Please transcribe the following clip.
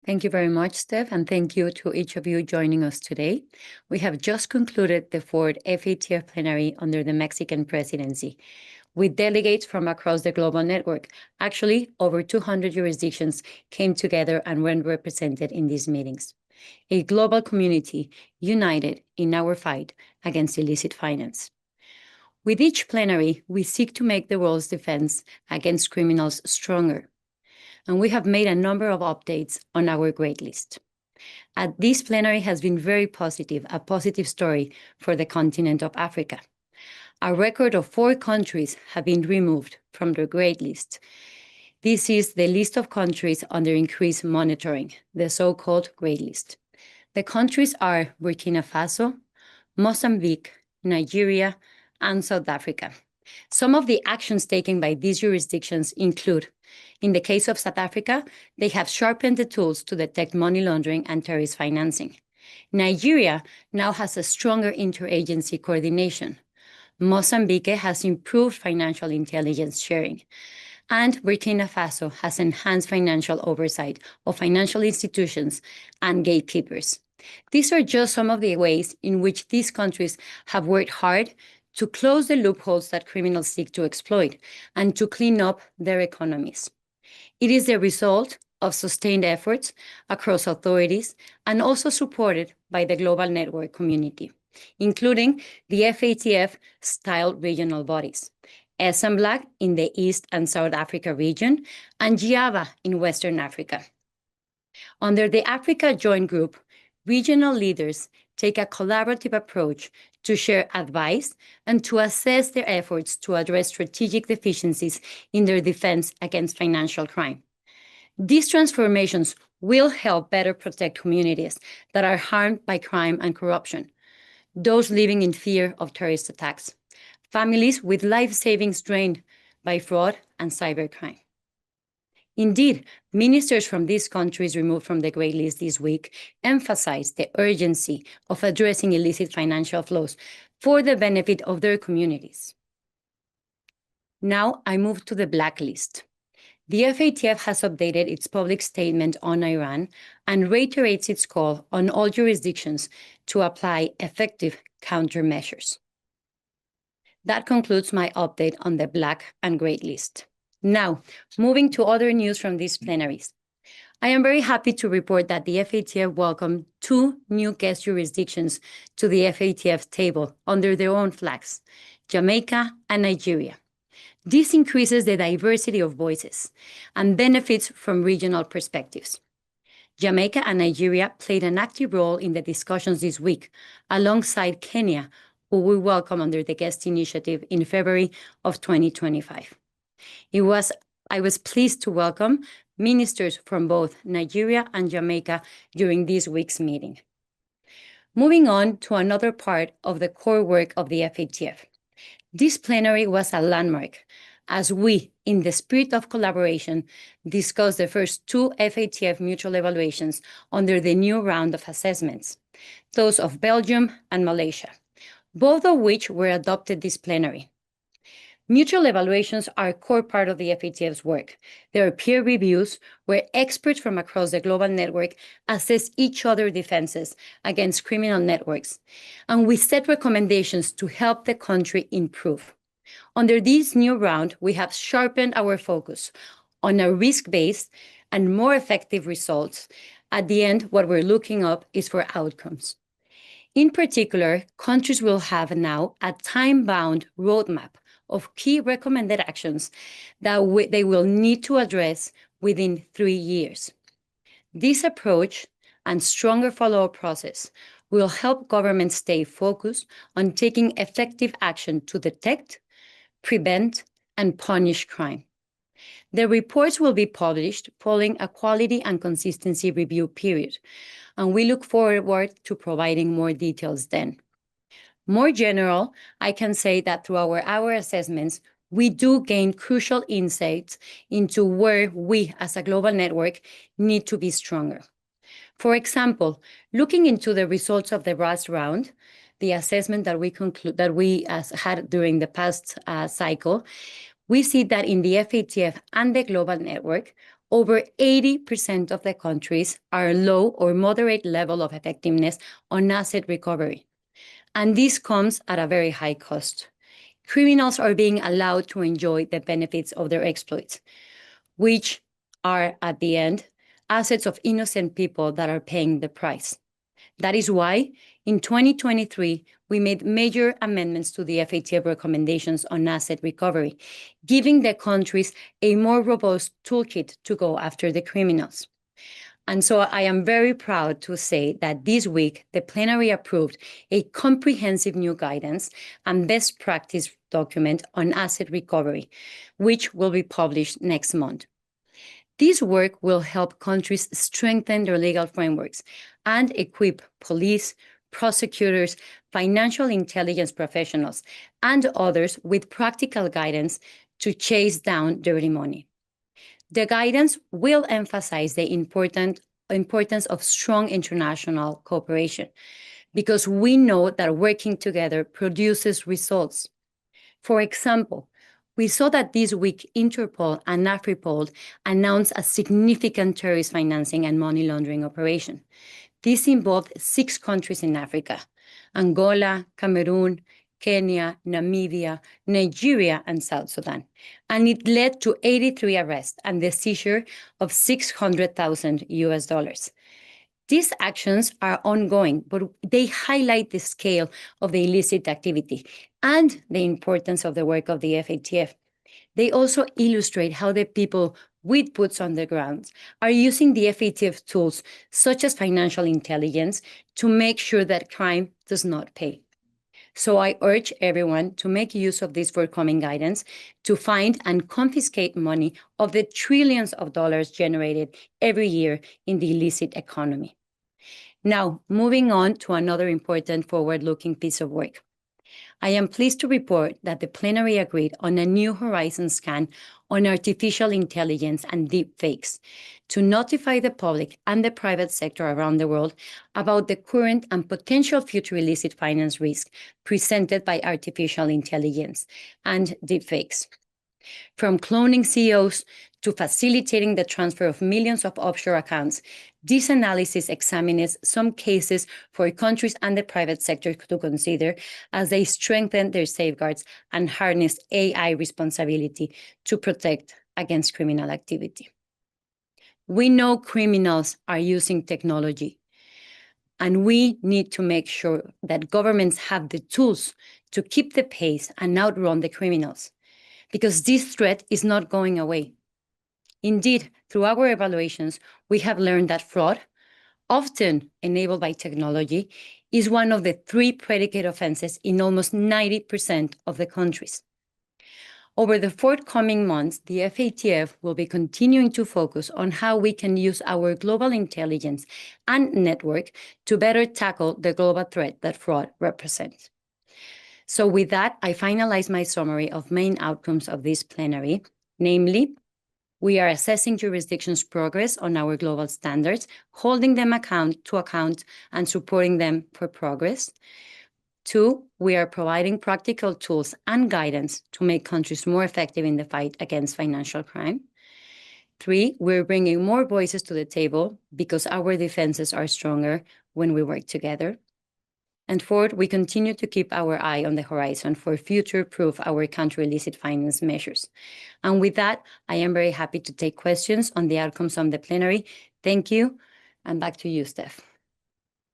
Thank you very much, Steph, and thank you to each of you joining us today. We have just concluded the fourth FATF Plenary under the Mexican presidency, with delegates from across the global network. Actually, over 200 jurisdictions came together and were represented in these meetings. A global community united in our fight against illicit finance. With each plenary, we seek to make the world's defense against criminals stronger, and we have made a number of updates on our great list. This plenary has been very positive, a positive story for the continent of Africa. A record of 4 countries have been removed from the great list. This is the list of countries under increased monitoring, the so-called great list. The countries are Burkina Faso, Mozambique, Nigeria, and South Africa. Some of the actions taken by these jurisdictions include, in the case of South Africa, they have sharpened the tools to detect money laundering and terrorist financing. Nigeria now has a stronger interagency coordination. Mozambique has improved financial intelligence sharing. And Burkina Faso has enhanced financial oversight of financial institutions and gatekeepers. These are just some of the ways in which these countries have worked hard to close the loopholes that criminals seek to exploit and to clean up their economies. It is the result of sustained efforts across authorities and also supported by the global network community, including the FATF-style regional bodies, SMBLAC in the East and South Africa region, and GIAVA in Western Africa. Under the Africa Joint Group, regional leaders take a collaborative approach to share advice and to assess their efforts to address strategic deficiencies in their defense against financial crime. These transformations will help better protect communities that are harmed by crime and corruption, those living in fear of terrorist attacks, families with life savings drained by fraud and cybercrime. Indeed, ministers from these countries removed from the Great List this week emphasized the urgency of addressing illicit financial flows for the benefit of their communities. Now I move to the Blacklist. The FATF has updated its public statement on Iran and reiterates its call on all jurisdictions to apply effective countermeasures. That concludes my update on the Black and Great List. Now, moving to other news from these plenaries. I am very happy to report that the FATF welcomed 2 new guest jurisdictions to the FATF table under their own flags, Jamaica and Nigeria. This increases the diversity of voices and benefits from regional perspectives. Jamaica and Nigeria played an active role in the discussions this week, alongside Kenya, who we welcome under the guest initiative in February of 2025. I was pleased to welcome ministers from both Nigeria and Jamaica during this week's meeting. Moving on to another part of the core work of the FATF. This plenary was a landmark as we, in the spirit of collaboration, discussed the first 2 FATF mutual evaluations under the new round of assessments, those of Belgium and Malaysia, both of which were adopted this plenary. Mutual evaluations are a core part of the FATF's work. There are peer reviews where experts from across the global network assess each other's defenses against criminal networks, and we set recommendations to help the country improve. Under this new round, we have sharpened our focus on a risk-based and more effective results. At the end, what we're looking up is for outcomes. In particular, countries will have now a time-bound roadmap of key recommended actions that they will need to address within 3 years. This approach and stronger follow-up process will help governments stay focused on taking effective action to detect, prevent, and punish crime. The reports will be published following a quality and consistency review period, and we look forward to providing more details then. More general, I can say that through our assessments, we do gain crucial insights into where we as a global network need to be stronger. For example, looking into the results of the last round, the assessment that we had during the past cycle, we see that in the FATF and the global network, over 80% of the countries are low or moderate level of effectiveness on asset recovery. And this comes at a very high cost. Criminals are being allowed to enjoy the benefits of their exploits, which are, at the end, assets of innocent people that are paying the price. That is why, in 2023, we made major amendments to the FATF recommendations on asset recovery, giving the countries a more robust toolkit to go after the criminals. And so I am very proud to say that this week, the plenary approved a comprehensive new guidance and best practice document on asset recovery, which will be published next month. This work will help countries strengthen their legal frameworks and equip police, prosecutors, financial intelligence professionals, and others with practical guidance to chase down dirty money. The guidance will emphasize the importance of strong international cooperation, because we know that working together produces results. For example, we saw that this week Interpol and AFRIPOL announced a significant terrorist financing and money laundering operation. This involved 6 countries in Africa: Angola, Cameroon, Kenya, Namibia, Nigeria, and South Sudan. And it led to 83 arrests and the seizure of $600,000. These actions are ongoing, but they highlight the scale of the illicit activity and the importance of the work of the FATF. They also illustrate how the people with boots on the ground are using the FATF tools, such as financial intelligence, to make sure that crime does not pay. So I urge everyone to make use of this forthcoming guidance to find and confiscate money of the trillions of dollars generated every year in the illicit economy. Now, moving on to another important forward-looking piece of work. I am pleased to report that the plenary agreed on a new horizon scan on artificial intelligence and deepfakes to notify the public and the private sector around the world about the current and potential future illicit finance risk presented by artificial intelligence and deepfakes. From cloning CEOs to facilitating the transfer of millions of offshore accounts, this analysis examines some cases for countries and the private sector to consider as they strengthen their safeguards and harness AI responsibility to protect against criminal activity. We know criminals are using technology, and we need to make sure that governments have the tools to keep the pace and outrun the criminals, because this threat is not going away. Indeed, through our evaluations, we have learned that fraud, often enabled by technology, is one of the 3 predicate offenses in almost 90% of the countries. Over the forthcoming months, the FATF will be continuing to focus on how we can use our global intelligence and network to better tackle the global threat that fraud represents. So with that, I finalize my summary of main outcomes of this plenary, namely, we are assessing jurisdictions' progress on our global standards, holding them to account and supporting them for progress. 2, we are providing practical tools and guidance to make countries more effective in the fight against financial crime. 3, we're bringing more voices to the table because our defenses are stronger when we work together. And 4, we continue to keep our eye on the horizon for future-proof our counter-illicit finance measures. And with that, I am very happy to take questions on the outcomes of the plenary. Thank you, and back to you, Steph.